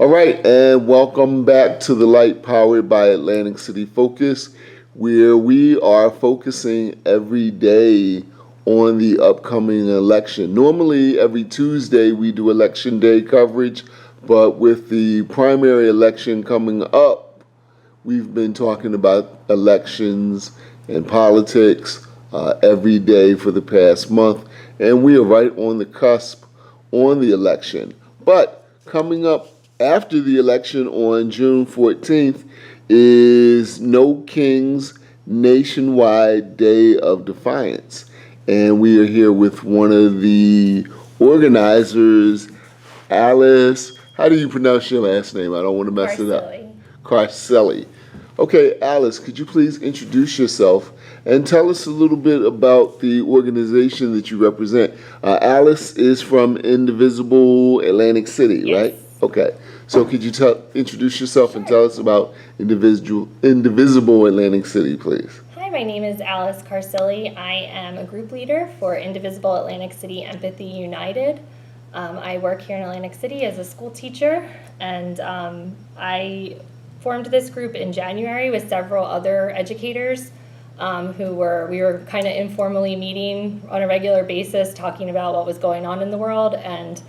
All right, and welcome back to the Light powered by Atlantic City Focus, where we are focusing every day on the upcoming election. Normally, every Tuesday, we do Election Day coverage, but with the primary election coming up, we've been talking about elections and politics every day for the past month, and we are right on the cusp on the election. But coming up after the election on June 14th is No Kings Nationwide Day of Defiance. And we are here with one of the organizers, Alice. How do you pronounce your last name? I don't want to mess it up. Carcelli. Okay, Alice, could you please introduce yourself and tell us a little bit about the organization that you represent? Alice is from Indivisible, Atlantic City, Yes. right? Okay. So could you introduce yourself and tell us about Indivisible Atlantic City, please? Hi, my name is Alice Carcelli. I am a group leader for Indivisible Atlantic City Empathy United. I work here in Atlantic City as a school teacher, and I formed this group in January with several other educators we were kind of informally meeting on a regular basis, talking about what was going on in the world, and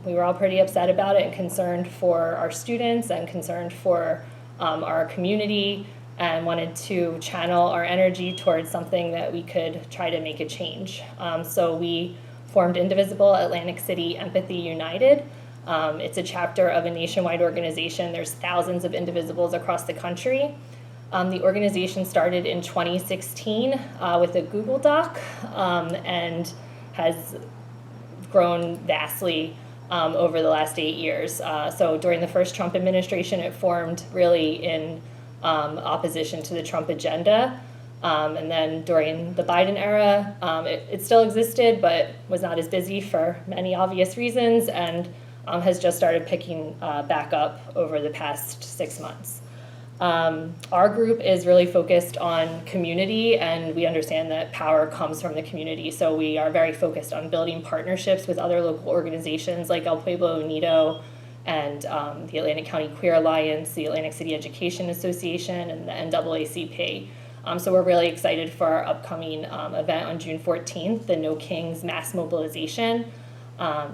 we were all pretty upset about it and concerned for our students and concerned for our community, and wanted to channel our energy towards something that we could try to make a change. So we formed Indivisible Atlantic City Empathy United. It's a chapter of a nationwide organization. There's thousands of indivisibles across the country. The organization started in 2016 with a Google Doc and has grown vastly over the last 8 years. So during the first Trump administration, it formed really in opposition to the Trump agenda. And then during the Biden era, it still existed, but was not as busy for many obvious reasons, and has just started picking back up over the past 6 months. Our group is really focused on community, and we understand that power comes from the community. So we are very focused on building partnerships with other local organizations like El Pueblo Unido and the Atlantic County Queer Alliance, the Atlantic City Education Association, and the NAACP. So we're really excited for our upcoming event on June 14th, the No Kings mass mobilization.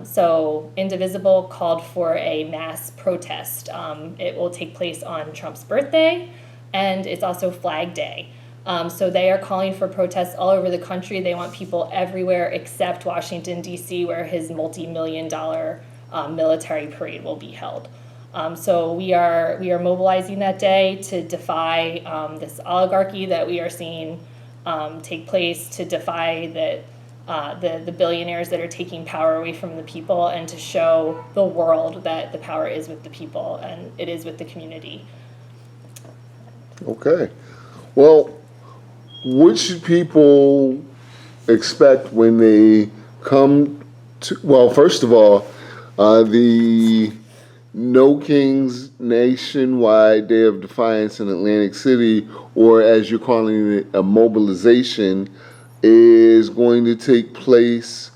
So Indivisible called for a mass protest. It will take place on Trump's birthday, and it's also Flag Day. So they are calling for protests all over the country. They want people everywhere except Washington, D.C., where his multi-million-dollar military parade will be held. So we are mobilizing that day to defy this oligarchy that we are seeing take place, to defy the billionaires that are taking power away from the people, and to show the world that the power is with the people and it is with the community. Okay. Well, what should people expect when they come to, well, first of all, the No Kings Nationwide Day of Defiance in Atlantic City, or as you're calling it, a mobilization, is going to take place,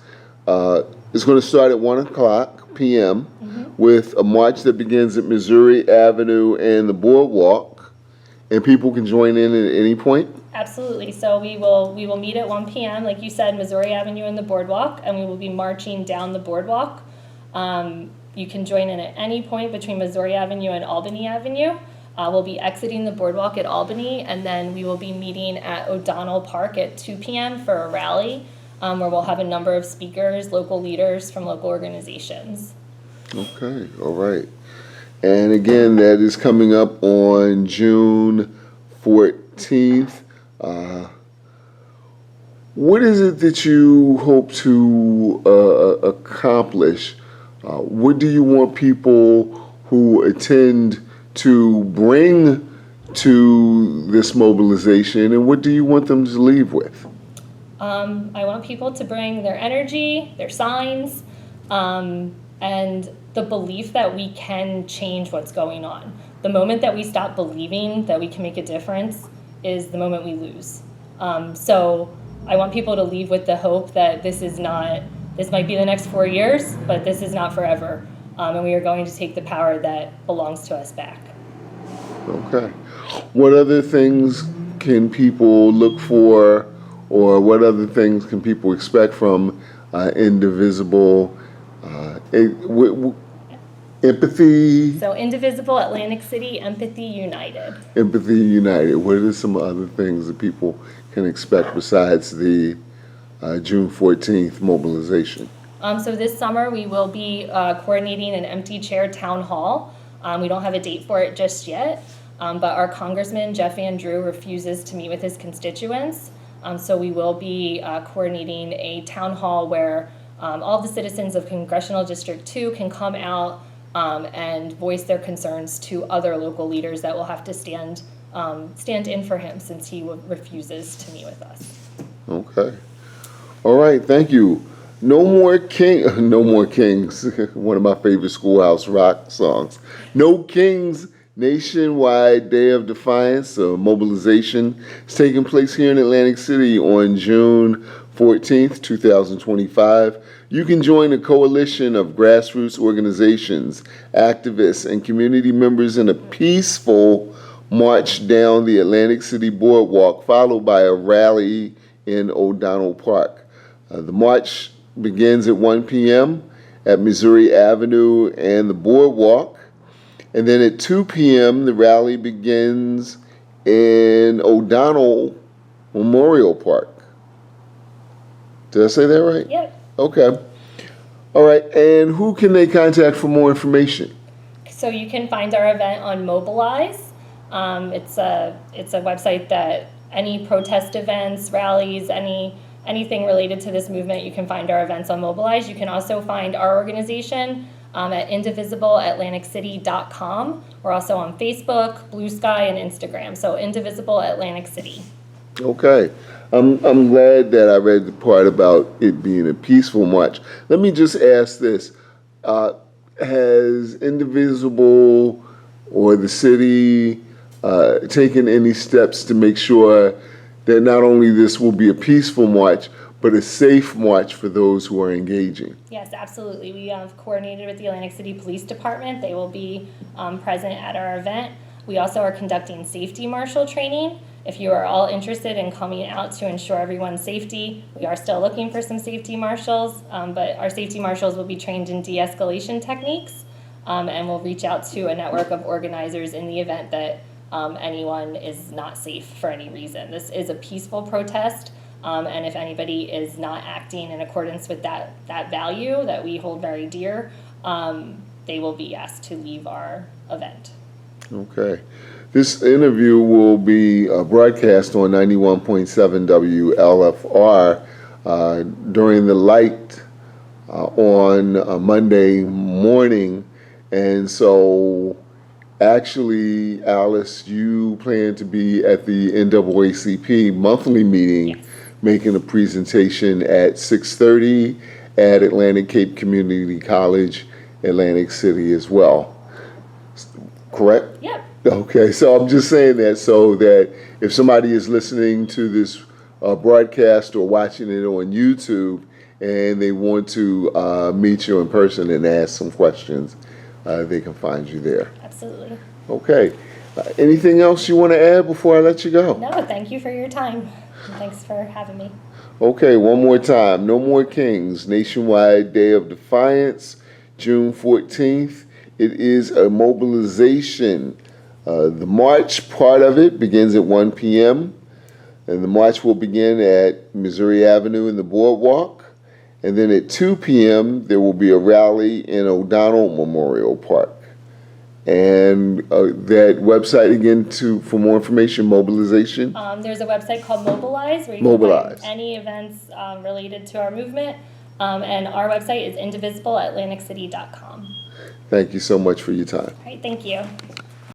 it's going to start at 1 o'clock p.m. with a march that begins at Missouri Avenue and the Boardwalk, and people can join in at any point? Absolutely. So we will meet at 1 p.m., like you said, Missouri Avenue and the Boardwalk, and we will be marching down the Boardwalk. You can join in at any point between Missouri Avenue and Albany Avenue. We'll be exiting the Boardwalk at Albany, and then we will be meeting at O'Donnell Park at 2 p.m. for a rally, where we'll have a number of speakers, local leaders from local organizations. Okay, all right. And again, that is coming up on June 14th. What is it that you hope to accomplish? What do you want people who attend to bring to this mobilization, and what do you want them to leave with? I want people to bring their energy, their signs, and the belief that we can change what's going on. The moment that we stop believing that we can make a difference is the moment we lose. So I want people to leave with the hope that this might be the next 4 years, but this is not forever. and we are going to take the power that belongs to us back. Okay. What other things can people look for, or what other things can people expect from Indivisible? Empathy, So Indivisible, Atlantic City, Empathy United. Empathy United. What are some other things that people can expect besides the June 14th mobilization? So this summer we will be coordinating an empty chair town hall. We don't have a date for it just yet, but our Congressman Jeff Van Drew refuses to meet with his constituents. So we will be coordinating a town hall where all the citizens of Congressional District 2 can come out and voice their concerns to other local leaders that will have to stand in for him since he refuses to meet with us. Okay. All right. Thank you. No more kings. One of my favorite schoolhouse rock songs. No Kings nationwide day of defiance, a mobilization is taking place here in Atlantic City on June 14th, 2025. You can join a coalition of grassroots organizations, activists, and community members in a peaceful march down the Atlantic City Boardwalk, followed by a rally in O'Donnell Park. The march begins at 1 p.m. at Missouri Avenue and the Boardwalk. And then at 2 p.m., the rally begins in O'Donnell Memorial Park. Did I say that right? Yep. Okay. All right. And who can they contact for more information? So you can find our event on Mobilize. It's a website that any protest events, rallies, anything related to this movement, you can find our events on Mobilize. You can also find our organization at indivisibleatlanticcity.com. We're also on Facebook, Blue Sky, and Instagram. So Indivisible Atlantic City. Okay. I'm glad that I read the part about it being a peaceful march. Let me just ask this. Has Indivisible or the city taken any steps to make sure that not only this will be a peaceful march, but a safe march for those who are engaging? Yes, absolutely. We have coordinated with the Atlantic City Police Department. They will be present at our event. We also are conducting safety marshal training. If you are all interested in coming out to ensure everyone's safety, we are still looking for some safety marshals, but our safety marshals will be trained in de-escalation techniques, and will reach out to a network of organizers in the event that anyone is not safe for any reason. This is a peaceful protest, and if anybody is not acting in accordance with that value that we hold very dear, they will be asked to leave our event. Okay. This interview will be broadcast on 91.7 WLFR during the light on Monday morning. And so, actually, Alice, you plan to be at the NAACP monthly meeting, Yes. making a presentation at 6:30 at Atlantic Cape Community College, Atlantic City as well. Correct? Yep. Okay, so I'm just saying that so that if somebody is listening to this broadcast or watching it on YouTube and they want to meet you in person and ask some questions, they can find you there. Absolutely. Okay. Anything else you want to add before I let you go? No, thank you for your time. And thanks for having me. Okay, one more time. No More Kings, nationwide day of defiance, June 14th. It is a mobilization. The march part of it begins at 1 p.m. and the march will begin at Missouri Avenue and the Boardwalk. And then at 2 p.m. there will be a rally in O'Donnell Memorial Park. And that website again for more information, mobilization? There's a website called Mobilize where you Mobilize. can find any events related to our movement. And our website is indivisibleatlanticcity.com. Thank you so much for your time. All right, thank you.